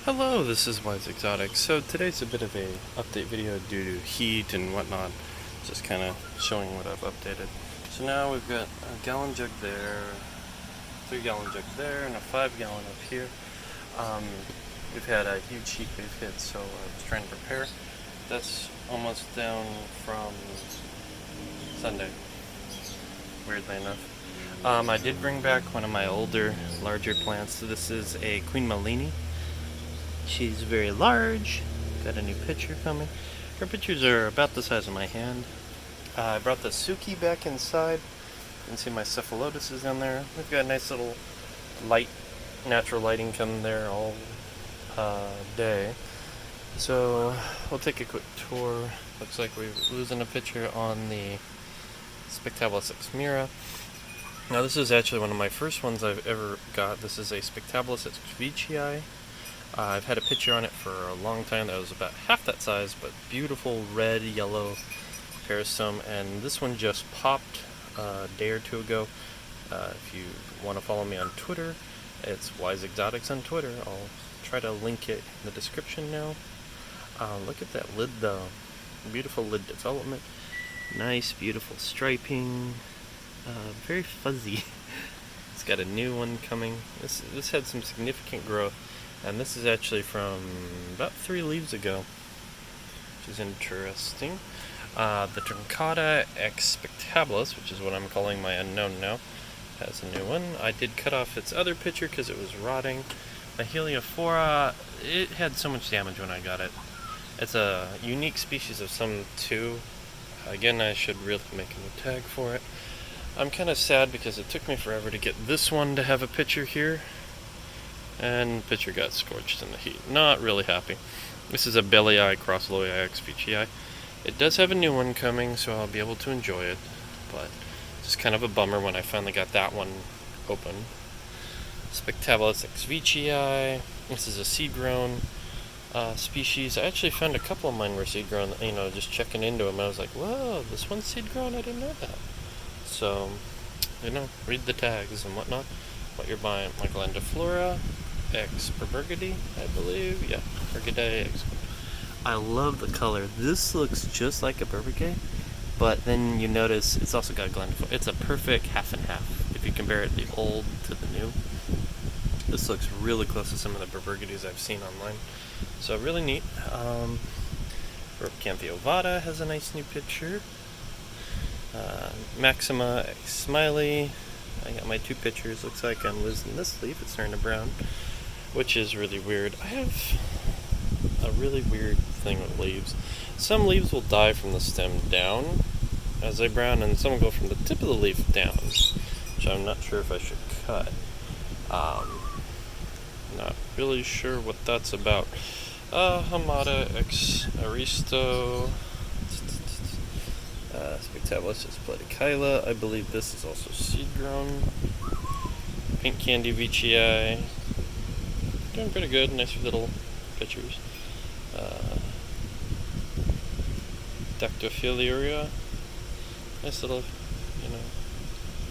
Hello, this is Wise Exotic. So today's a bit of a update video due to heat and whatnot. Just kind of showing what I've updated. So now we've got a gallon jug there, 3-gallon jug there, and a 5-gallon up here. We've had a huge heat wave hit, so I was trying to prepare. That's almost down from Sunday, weirdly enough. I did bring back one of my older, larger plants. So this is a Queen Malini. She's very large. Got a new picture coming. Her pictures are about the size of my hand. I brought the Suki back inside. You can see my cephalotus is in there. We've got a nice little light, natural lighting coming there all day. So we'll take a quick tour. Looks like we're losing a picture on the Spectabilis exmira. Now this is actually one of my first ones I've ever got. This is a Spectabilis exvicii. I've had a picture on it for a long time that was about half that size, but beautiful red, yellow peristome, and this one just popped a day or two ago. If you want to follow me on Twitter, it's Wise Exotics on Twitter. I'll try to link it in the description now. Look at that lid though. Beautiful lid development. Nice, beautiful striping. Very fuzzy. It's got a new one coming. This had some significant growth. And this is actually from about 3 leaves ago, which is interesting. The Truncata expectabilis, which is what I'm calling my unknown now, has a new one. I did cut off its other picture because it was rotting. My Heliophora, it had so much damage when I got it. It's a unique species of some too. Again, I should really make a new tag for it. I'm kind of sad because it took me forever to get this one to have a picture here. And the picture got scorched in the heat. Not really happy. This is a belly eye cross low eye XVGI. It does have a new one coming, so I'll be able to enjoy it, but just kind of a bummer when I finally got that one open. Spectabilis XVGI. This is a seed grown species. I actually found a couple of mine were seed grown. Just checking into them, I was like, whoa, this one's seed grown. I didn't know that. So, read the tags and whatnot. What you're buying. My Glendiflora X Burgundy, I believe. Yeah, Burgundy X. I love the color. This looks just like a Burgundy, but then you notice it's also got Glendiflora. It's a perfect half and half if you compare it the old to the new. This looks really close to some of the Burgundies I've seen online. So really neat. Canthia ovata has a nice new picture. Maxima X Smiley. I got my 2 pictures. Looks like I'm losing this leaf. It's turning to brown, which is really weird. I have a really weird thing with leaves. Some leaves will die from the stem down as they brown, and some will go from the tip of the leaf down, which I'm not sure if I should cut. Not really sure what that's about. Hamada X Aristo. Spectabilis is Platykyla. I believe this is also seed grown. Pink Candy VCI. Doing pretty good. Nice little pictures. Dactyophilia. Nice little,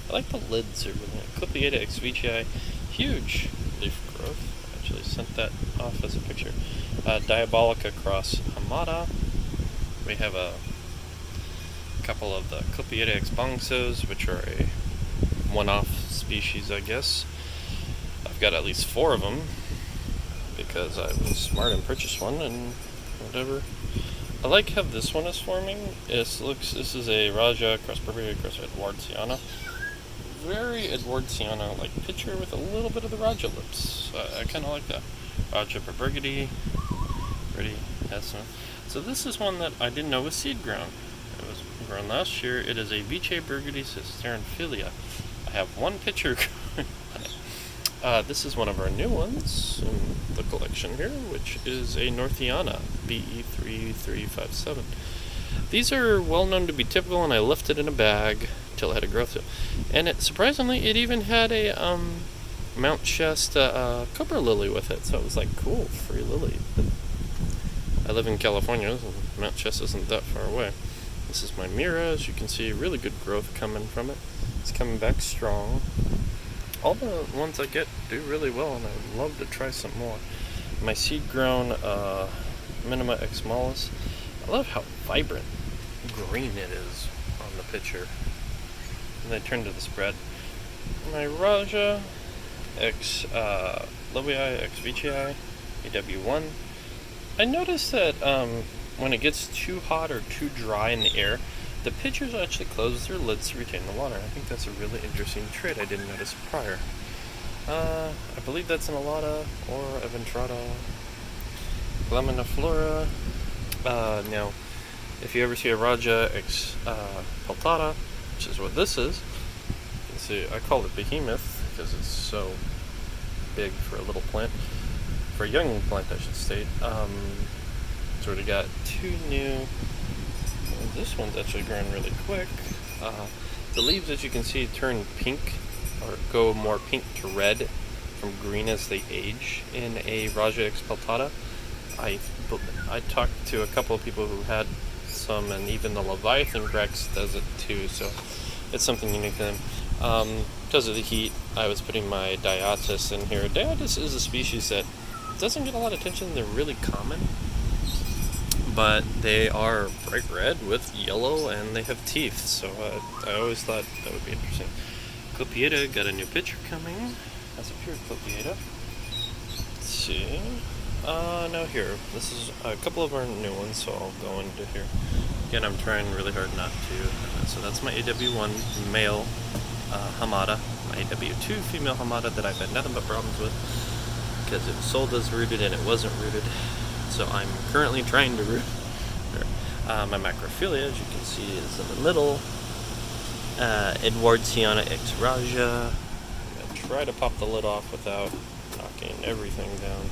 I like the lids. They're really nice. Clipiata X VCI. Huge leaf growth. I actually sent that off as a picture. Diabolica cross Hamada. We have a couple of the Clipiata X Bongsos, which are a one-off species, I guess. I've got at least 4 of them because I was smart and purchased one and whatever. I like how this one is forming. This is a Raja cross Burgundy cross Edwardsiana. Very Edwardsiana-like picture with a little bit of the Raja lips. I kind of like that. Raja Burgundy. Pretty has some. So this is one that I didn't know was seed grown. It was grown last year. It is a Vice Burgundy Cisternophilia. I have 1 picture on it. This is one of our new ones in the collection here, which is a Northiana BE3357. These are well known to be typical, and I left it in a bag till it had a growth tip. And surprisingly, it even had a Mount Shasta cobra lily with it. So it was like, cool, free lily. I live in California, so Mount Shasta isn't that far away. This is my Mira. As you can see, really good growth coming from it. It's coming back strong. All the ones I get do really well, and I would love to try some more. my seed-grown Minima X Mollis. I love how vibrant green it is on the picture. And then turn to the spread. My Raja X Lobii X Vicii AW1. I noticed that when it gets too hot or too dry in the air, the pitchers actually close their lids to retain the water. I think that's a really interesting trait I didn't notice prior. I believe that's an Alata or a Ventrata Laminiflora. Now, if you ever see a Raja X Peltata, which is what this is, you can see I call it Behemoth because it's so big for a little plant, for a young plant I should state. So we got two new. This one's actually growing really quick. The leaves, as you can see, turn pink or go more pink to red from green as they age in a Raja X Peltata. I talked to a couple of people who had some, and even the Leviathan Grex does it too, so it's something unique to them. Because of the heat, I was putting my Diatus in here. Diatus is a species that doesn't get a lot of attention. They're really common, but they are bright red with yellow, and they have teeth, so I always thought that would be interesting. Clopieta got a new picture coming. That's a pure Clopieta. Let's see. No, here. This is a couple of our new ones, so I'll go into here. Again, I'm trying really hard not to. So that's my AW1 male Hamada, my AW2 female Hamada that I've had nothing but problems with because it was sold as rooted and it wasn't rooted. So I'm currently trying to root her. My Macrophilia, as you can see, is in the middle. Edwardsiana X Raja. I'm going to try to pop the lid off without knocking everything down.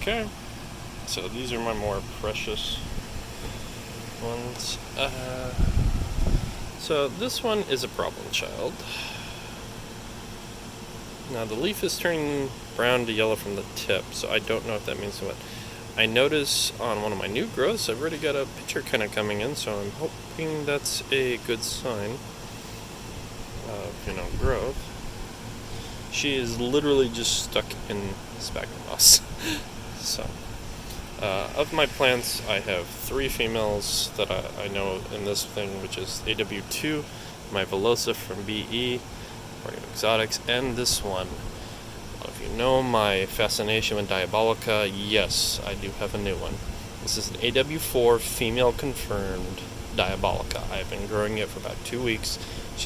Okay, so these are my more precious ones. So this one is a problem child. Now the leaf is turning brown to yellow from the tip, so I don't know if that means what. I notice on one of my new growths, I've already got a picture kind of coming in, so I'm hoping that's a good sign of, growth. She is literally just stuck in sphagnum moss. So, of my plants, I have 3 females that I know in this thing, which is AW2, my Velosa from BE, or Exotics, and this one. If you know my fascination with Diabolica, yes, I do have a new one. This is an AW4 female confirmed Diabolica. I've been growing it for about 2 weeks.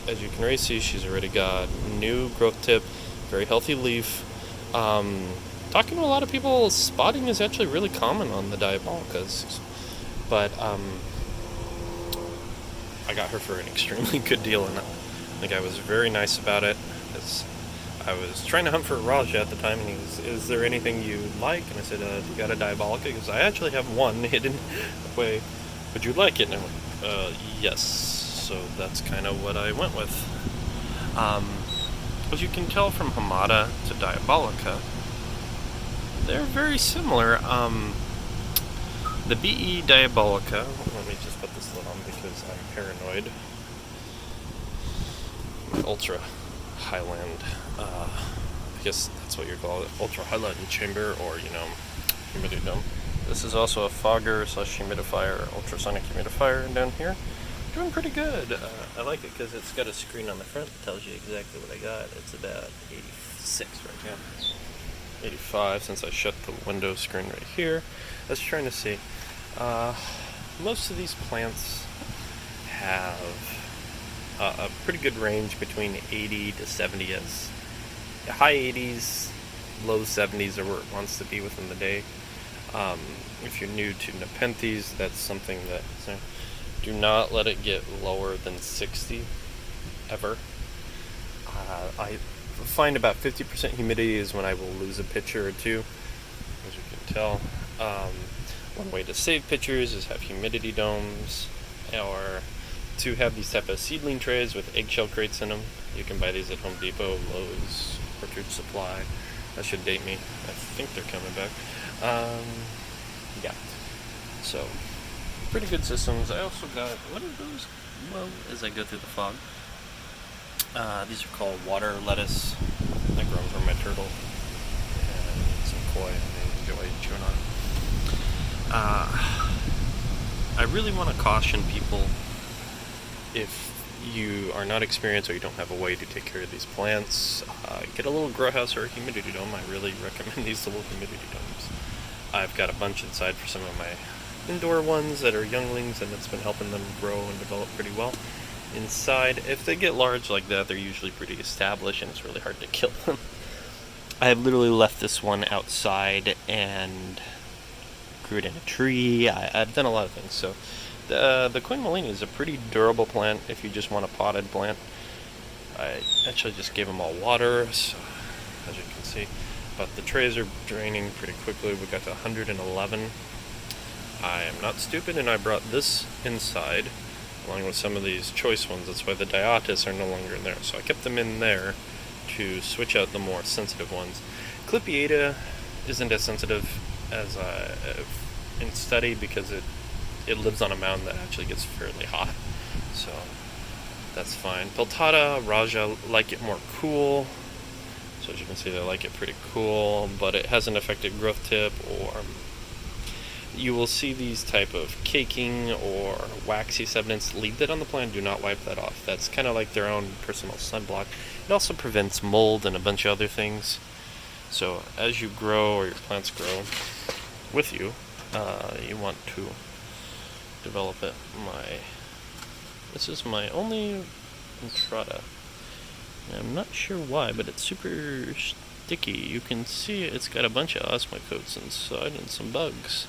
As you can already see, she's already got new growth tip, very healthy leaf. Talking to a lot of people, spotting is actually really common on the Diabolicas. But I got her for an extremely good deal, and I think I was very nice about it. I was trying to hunt for a Raja at the time, and he was, "Is there anything you like?" And I said, "You got a Diabolica?" Because I actually have one hidden away. Would you like it? And I went, yes. So that's kind of what I went with. As you can tell from Hamada to Diabolica, they're very similar. The BE Diabolica, let me just put this lid on because I'm paranoid. Ultra highland, I guess that's what you call it, ultra highland chamber, or humidity dome. This is also a fogger / humidifier, ultrasonic humidifier down here. Doing pretty good. I like it because it's got a screen on the front that tells you exactly what I got. It's about 86 right now. 85 since I shut the window screen right here. I was trying to see. Most of these plants have a pretty good range between 80 to 70 as high 80s, low 70s are where it wants to be within the day. If you're new to Nepenthes, that's something that do not let it get lower than 60 ever. I find about 50% humidity is when I will lose a pitcher or two, as you can tell. One way to save pitchers is have humidity domes, or to have these type of seedling trays with eggshell crates in them. You can buy these at Home Depot, Lowe's, Orchard Supply. That should date me. I think they're coming back. Yeah. So, pretty good systems. I also got, what are those? Well, as I go through the fog. These are called water lettuce. I grow them from my turtle. And some McCoy and they enjoy chewing on. I really want to caution people, if you are not experienced or you don't have a way to take care of these plants, get a little grow house or a humidity dome. I really recommend these little humidity domes. I've got a bunch inside for some of my indoor ones that are younglings, and it's been helping them grow and develop pretty well. Inside, if they get large like that, they're usually pretty established and it's really hard to kill them. I have literally left this one outside and grew it in a tree. I've done a lot of things. So the Queen Molini is a pretty durable plant if you just want a potted plant. I actually just gave them all water, so, as you can see. But the trays are draining pretty quickly. We got to 111. I am not stupid, and I brought this inside along with some of these choice ones. That's why the Diotis are no longer in there. So I kept them in there to switch out the more sensitive ones. Clipiata isn't as sensitive as in study because it lives on a mountain that actually gets fairly hot. So that's fine. Peltata, Raja like it more cool. So as you can see, they like it pretty cool, but it hasn't affected growth tip, or you will see these type of caking or waxy substance. Leave that on the plant. Do not wipe that off. That's kind of like their own personal sunblock. It also prevents mold and a bunch of other things. So as you grow, or your plants grow with you, you want to develop it. This is my only entrada. I'm not sure why, but it's super sticky. You can see it's got a bunch of osmocotes inside and some bugs.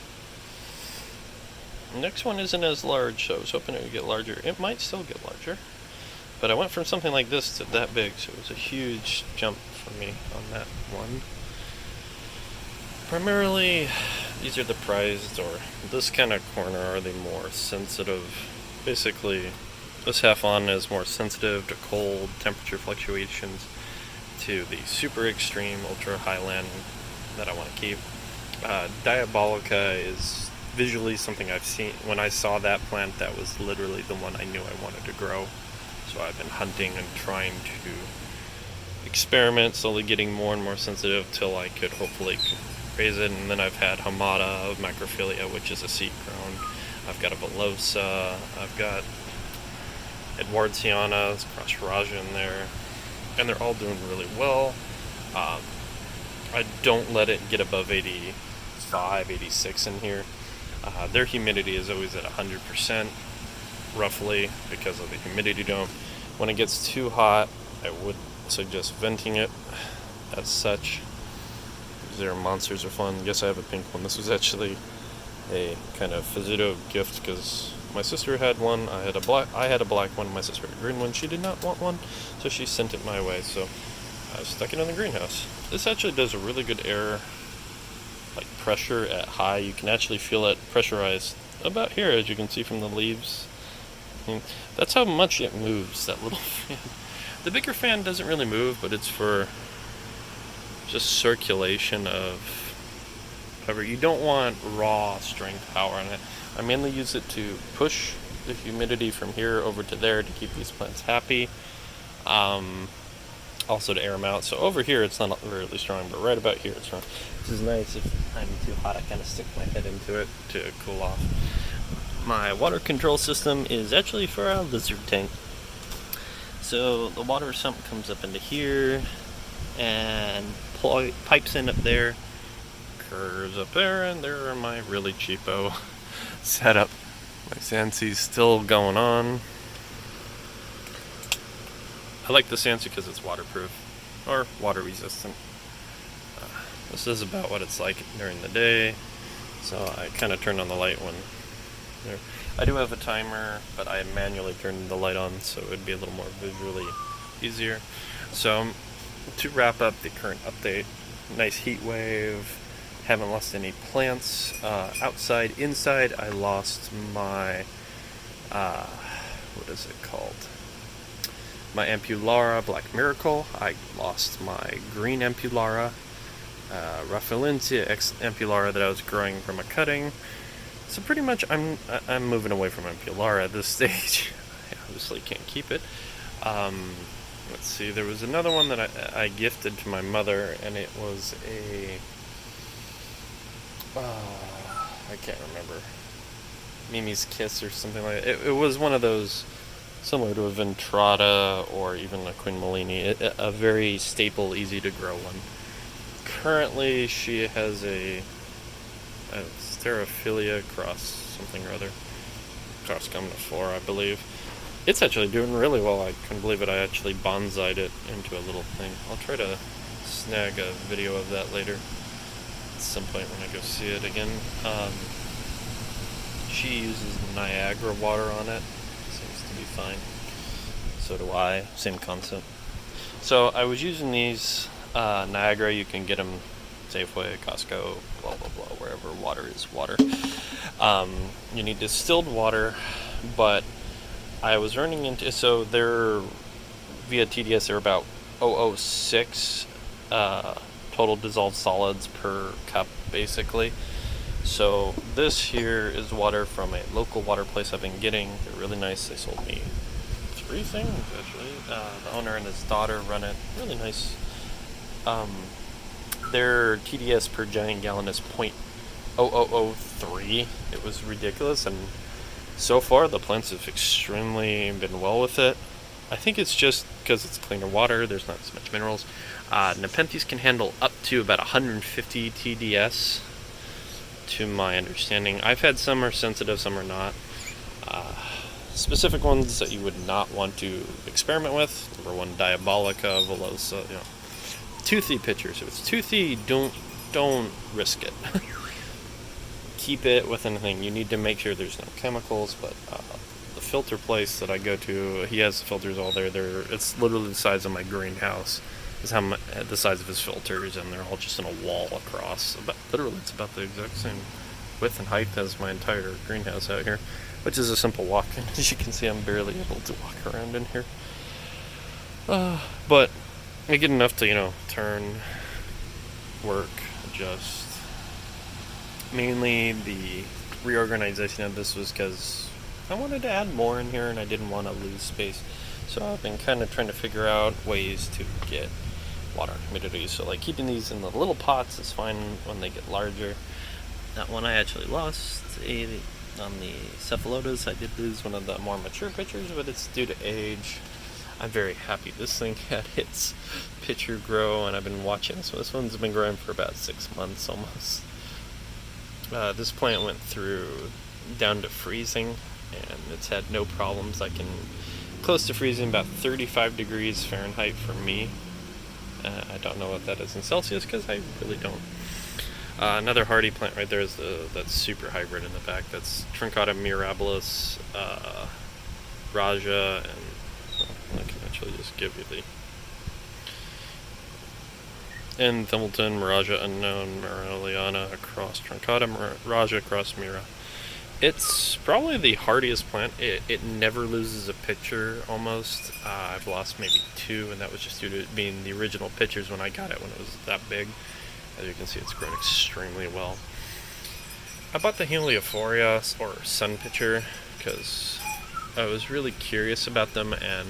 The next one isn't as large, so I was hoping it would get larger. It might still get larger, but I went from something like this to that big, so it was a huge jump for me on that one. Primarily, these are the prized, or this kind of corner are the more sensitive. Basically, this half on is more sensitive to cold temperature fluctuations, to the super extreme ultra highland that I want to keep. Diabolica is visually something I've seen. When I saw that plant, that was literally the one I knew I wanted to grow. So I've been hunting and trying to experiment, slowly getting more and more sensitive till I could hopefully raise it. And then I've had Hamada of Macrophilia, which is a seed grown. I've got a Velosa. I've got Edwardsiana, Crush Raja in there, and they're all doing really well. I don't let it get above 85, 86 in here. Their humidity is always at 100% roughly because of the humidity dome. When it gets too hot, I would suggest venting it as such. Their monsters are fun. Yes, I have a pink one. This was actually a kind of Fizzuto gift because my sister had one. I had a black one. My sister had a green one. She did not want one, so she sent it my way. So I stuck it in the greenhouse. This actually does a really good air, like pressure at high. You can actually feel it pressurized about here, as you can see from the leaves. That's how much it moves, that little fan. The bigger fan doesn't really move, but it's for just circulation of whatever. You don't want raw strength power on it. I mainly use it to push the humidity from here over to there to keep these plants happy. Also to air them out. So over here it's not really strong, but right about here it's strong. This is nice. If I'm too hot, I kind of stick my head into it to cool off. My water control system is actually for a lizard tank. So the water sump comes up into here and pipes in up there, curves up there, and there are my really cheapo setup. My Sansi's still going on. I like the Sansi because it's waterproof or water resistant. This is about what it's like during the day, so I kind of turn on the light when I do have a timer, but I manually turn the light on so it would be a little more visually easier. So to wrap up the current update, nice heat wave, haven't lost any plants. Outside, inside, I lost my, what is it called? My Ampulara Black Miracle. I lost my green Ampulara, Raphaelentia X Ampulara that I was growing from a cutting. So pretty much I'm moving away from Ampulara at this stage. I obviously can't keep it. Let's see, there was another one that I gifted to my mother, and it was a I can't remember. Mimi's Kiss or something like that. It was one of those similar to a Ventrata or even a Queen Molini, a very staple, easy to grow one. Currently, she has a Sterophilia cross something or other, cross Gumnivore, I believe. It's actually doing really well. I couldn't believe it. I actually bonsai'd it into a little thing. I'll try to snag a video of that later at some point when I go see it again. She uses Niagara water on it. Seems to be fine. So do I. Same concept. So I was using these Niagara. You can get them Safeway, Costco, blah blah blah, wherever water is water. You need distilled water, but I was running into, so they're via TDS, they're about 0.006 total dissolved solids per cup, basically. So this here is water from a local water place I've been getting. They're really nice. They sold me 3 things, actually. The owner and his daughter run it. Really nice. Their TDS per giant gallon is 0.0003. It was ridiculous, and so far the plants have extremely been well with it. I think it's just because it's cleaner water, there's not as much minerals. Nepenthes can handle up to about 150 TDS, to my understanding. I've had some are sensitive, some are not. Specific ones that you would not want to experiment with. Number 1, Diabolica, Velosa, Toothy pitchers. If it's toothy, don't risk it. Keep it with anything. You need to make sure there's no chemicals, but the filter place that I go to, he has filters all there. It's literally the size of my greenhouse. Is how the size of his filters, and they're all just in a wall across. Literally, it's about the exact same width and height as my entire greenhouse out here, which is a simple walk. And as you can see, I'm barely able to walk around in here. But I get enough to, turn, work, adjust. Mainly the reorganization of this was because I wanted to add more in here and I didn't want to lose space. So I've been kind of trying to figure out ways to get water humidity. So like keeping these in the little pots is fine when they get larger. That one I actually lost on the cephalotus. I did lose one of the more mature pitchers, but it's due to age. I'm very happy this thing had its pitcher grow, and I've been watching. So this one's been growing for about 6 months almost. This plant went through down to freezing, and it's had no problems. I can close to freezing, about 35 degrees Fahrenheit for me. I don't know what that is in Celsius because I really don't. Another hardy plant right there is that super hybrid in the back. That's Truncata mirabilis, Raja, and I can actually just give you the. And Thimbleton, Miraja Unknown, Mariliana across Truncata, Raja across Mira. It's probably the hardiest plant. It never loses a pitcher almost. I've lost maybe 2, and that was just due to it being the original pitchers when I got it when it was that big. As you can see, it's grown extremely well. I bought the Heliophoria or sun pitcher because I was really curious about them, and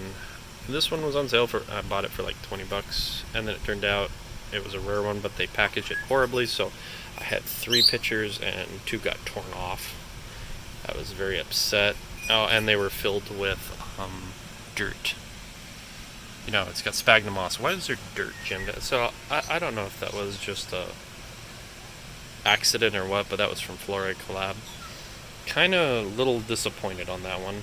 this one was on sale I bought it for like $20, and then it turned out it was a rare one, but they packaged it horribly, so I had 3 pitchers and 2 got torn off. I was very upset. Oh, and they were filled with dirt. It's got sphagnum moss. Why is there dirt, Jim? So I don't know if that was just a accident or what, but that was from Flora Collab. Kind of little disappointed on that one.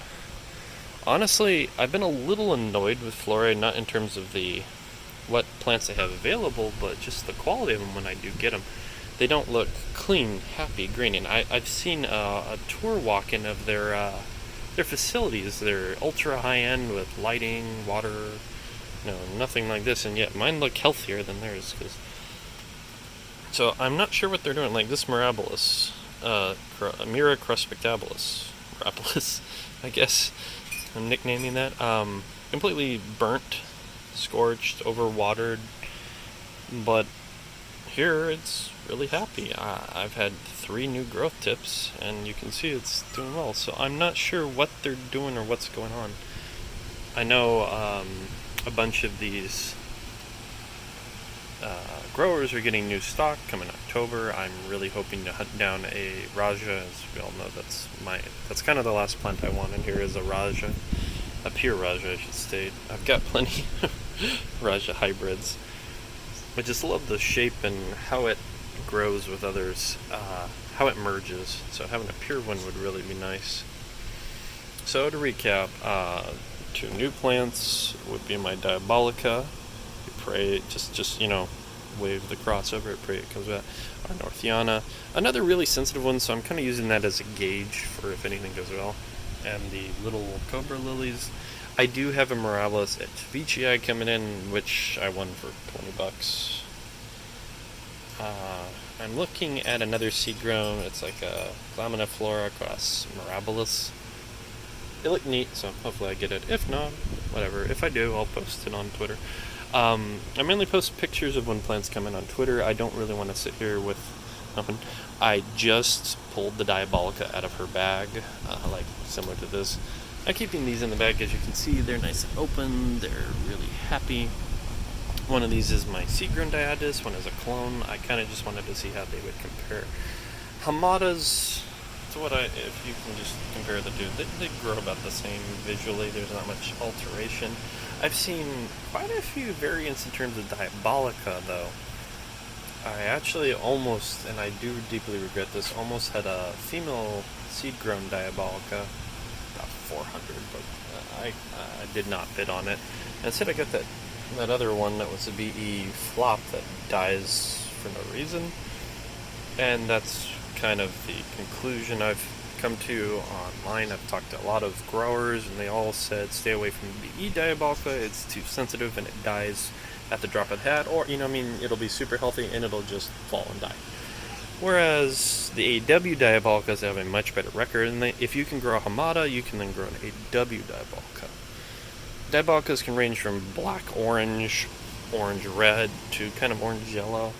Honestly, I've been a little annoyed with Flora, not in terms of what plants they have available, but just the quality of them when I do get them. They don't look clean, happy, green. And I've seen a tour walk-in of their facilities. They're ultra high-end with lighting, water, nothing like this. And yet mine look healthier than theirs. So I'm not sure what they're doing. Like this Mirabilis, Mira cruspectabilis, Mirabilis, I guess I'm nicknaming that. Completely burnt, scorched, overwatered, but here it's really happy. I've had 3 new growth tips, and you can see it's doing well. So I'm not sure what they're doing or what's going on. I know a bunch of these growers are getting new stock come in October. I'm really hoping to hunt down a Raja. As we all know, that's kind of the last plant I want in here is a Raja. A pure Raja, I should state. I've got plenty of Raja hybrids. I just love the shape and how it grows with others, how it merges. So having a pure one would really be nice. So to recap, 2 new plants would be my Diabolica. You pray, just wave the crossover, pray it comes back. Our Northiana. Another really sensitive one, so I'm kind of using that as a gauge for if anything goes well. And the little Cobra Lilies. I do have a Mirabilis at Vicii coming in, which I won for $20. I'm looking at another seed grown. It's like a Laminiflora cross Mirabilis. It looked neat, so hopefully I get it. If not, whatever. If I do, I'll post it on Twitter. I mainly post pictures of when plants come in on Twitter. I don't really want to sit here with nothing. I just pulled the Diabolica out of her bag, like similar to this. I'm keeping these in the bag. As you can see, they're nice and open. They're really happy. One of these is my seed-grown Diadis. One is a clone. I kind of just wanted to see how they would compare. Hamadas, if you can just compare the two, they grow about the same visually. There's not much alteration. I've seen quite a few variants in terms of Diabolica, though. I actually almost, and I do deeply regret this, almost had a female seed-grown Diabolica, about 400, but I did not bid on it. And instead I got that other one that was a BE flop that dies for no reason. And that's kind of the conclusion I've come to online. I've talked to a lot of growers, and they all said stay away from the BE Diabolica. It's too sensitive and it dies at the drop of the hat, or it'll be super healthy and it'll just fall and die. Whereas the AW Diabolicas have a much better record, and if you can grow a Hamada, you can then grow an AW Diabolica. Diabolicas can range from black orange, orange red, to kind of orange yellow.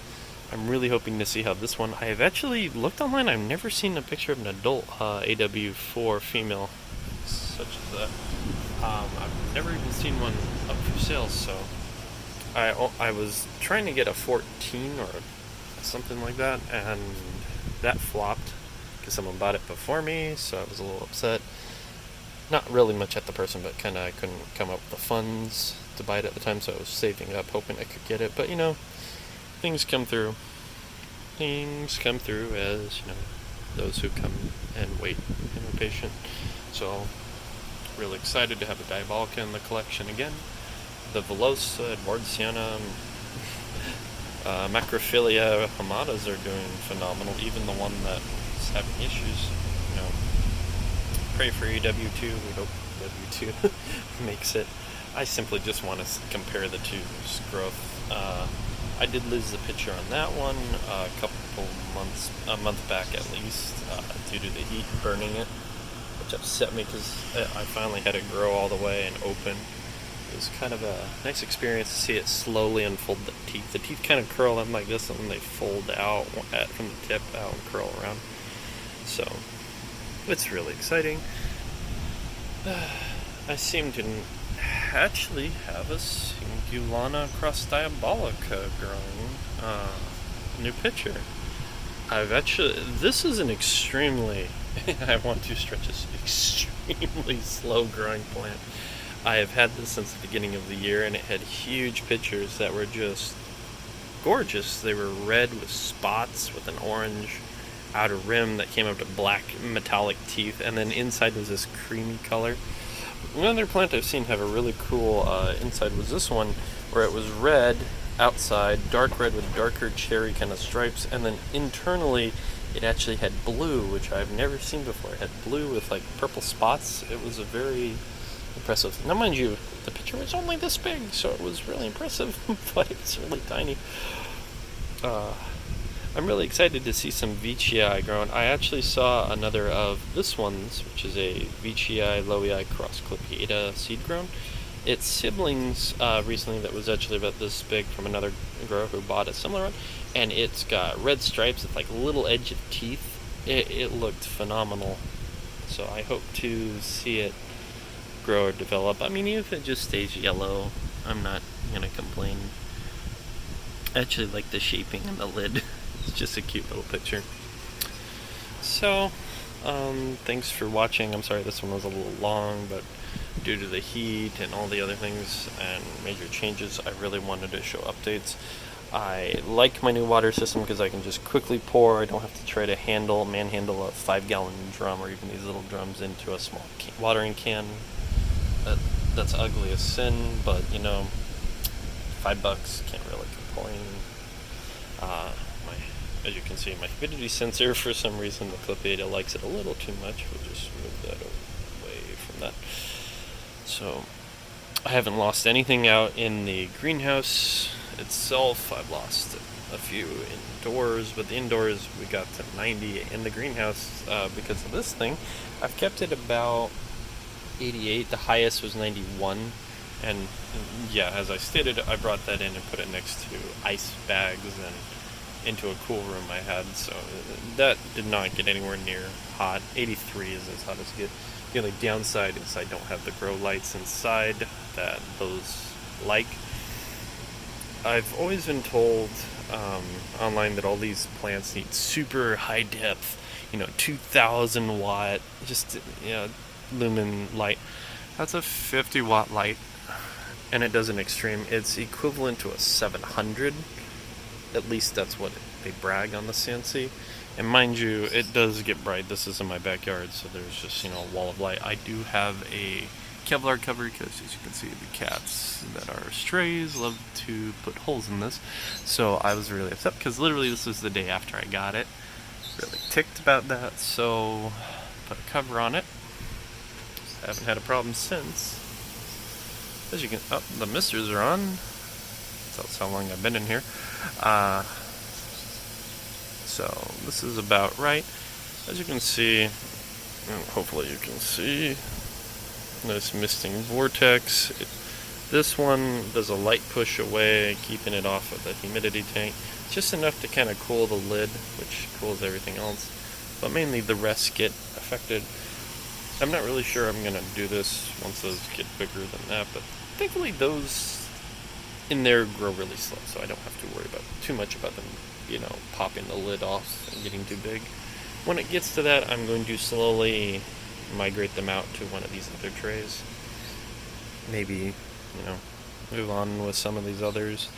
I'm really hoping to see how this one. I have actually looked online. I've never seen a picture of an adult AW4 female such as that. I've never even seen one up for sale, so I was trying to get a 14 or something like that, and that flopped because someone bought it before me, so I was a little upset. Not really much at the person, but kind of I couldn't come up with the funds to buy it at the time, so I was saving up, hoping I could get it. But things come through. Things come through as those who come and wait and are patient. So really excited to have a Diabolica in the collection again. The Velosa, Edwardsiana, Macrophilia Hamadas are doing phenomenal. Even the one that's having issues, pray for EW2. We hope EW2 makes it. I simply just want to compare the two's growth. I did lose the picture on that one a month back at least, due to the heat burning it, which upset me because I finally had it grow all the way and open. It was kind of a nice experience to see it slowly unfold the teeth. The teeth kind of curl in like this, and then they fold out from the tip out and curl around. So it's really exciting. I seem to actually have a Singulana cross Diabolica growing. New picture. This is an extremely, I want to stress this, extremely slow growing plant. I have had this since the beginning of the year, and it had huge pictures that were just gorgeous. They were red with spots with an orange outer rim that came up to black metallic teeth, and then inside was this creamy color. Another plant I've seen have a really cool inside was this one, where it was red outside, dark red with darker cherry kind of stripes, and then internally it actually had blue, which I've never seen before. It had blue with like purple spots. It was a very impressive. Now mind you, the picture was only this big, so it was really impressive, but it's really tiny. I'm really excited to see some Vicii grown. I actually saw another of this one's, which is a Vicii Lowii cross Clypeata seed grown. Its siblings recently that was actually about this big from another grower who bought a similar one, and it's got red stripes with like little edge of teeth. It looked phenomenal, so I hope to see it grow or develop. I mean, even if it just stays yellow, I'm not gonna complain. I actually like the shaping and the lid. It's just a cute little picture. So, thanks for watching. I'm sorry this one was a little long, but due to the heat and all the other things and major changes, I really wanted to show updates. I like my new water system because I can just quickly pour. I don't have to try to manhandle a 5-gallon drum or even these little drums into a small watering can. That's ugly as sin, but you know, $5 can't really complain. As you can see, my humidity sensor, for some reason, the Clipeta likes it a little too much. We'll just move that away from that. So, I haven't lost anything out in the greenhouse itself. I've lost a few indoors, but the indoors we got to 90. In the greenhouse, because of this thing, I've kept it about 88. The highest was 91. And yeah, as I stated, I brought that in and put it next to ice bags and into a cool room I had, so that did not get anywhere near hot. 83 is as hot as it gets. The only downside is I don't have the grow lights inside that those like. I've always been told online that all these plants need super high depth, 2000 watt, just lumen light. That's a 50 watt light, and it does an extreme. It's equivalent to a 700. At least that's what they brag on the CNC. And mind you, it does get bright. This is in my backyard, so there's just, a wall of light. I do have a Kevlar cover because, as you can see, the cats that are strays love to put holes in this. So I was really upset because literally this was the day after I got it. Really ticked about that, so put a cover on it. I haven't had a problem since. As you can, the misters are on. That's how long I've been in here. So this is about right. As you can see, and hopefully you can see, nice misting vortex. This one does a light push away, keeping it off of the humidity tank. Just enough to kind of cool the lid, which cools everything else. But mainly the rest get affected. I'm not really sure I'm going to do this once those get bigger than that, but thankfully those in there grow really slow, so I don't have to worry about too much about them, popping the lid off and getting too big. When it gets to that, I'm going to slowly migrate them out to one of these other trays. Maybe, move on with some of these others.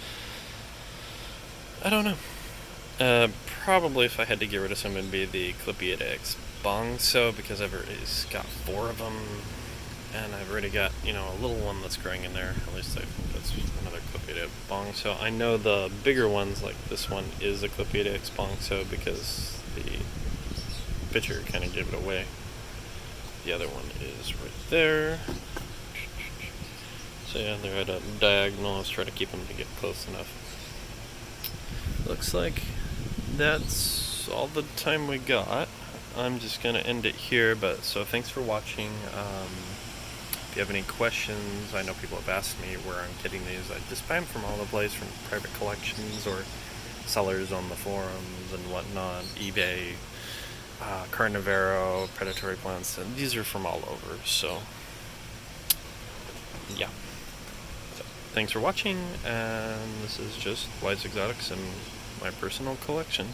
I don't know. Probably if I had to get rid of some, it'd be the Clipeta X Bongso, because I've already got 4 of them. And I've already got, a little one that's growing in there. At least I think that's another Clipeta Bongso. I know the bigger ones, like this one, is a Clipeta X Bongso because the picture kind of gave it away. The other one is right there. So yeah, they're at a diagonal. Let's try to keep them to get close enough. Looks like that's all the time we got. I'm just going to end it here, so thanks for watching. If you have any questions, I know people have asked me where I'm getting these. I just buy them from all the place, from private collections or sellers on the forums and whatnot, eBay, Carnivoro, predatory plants, and these are from all over, so yeah. So, thanks for watching, and this is just Wise Exotics and my personal collection.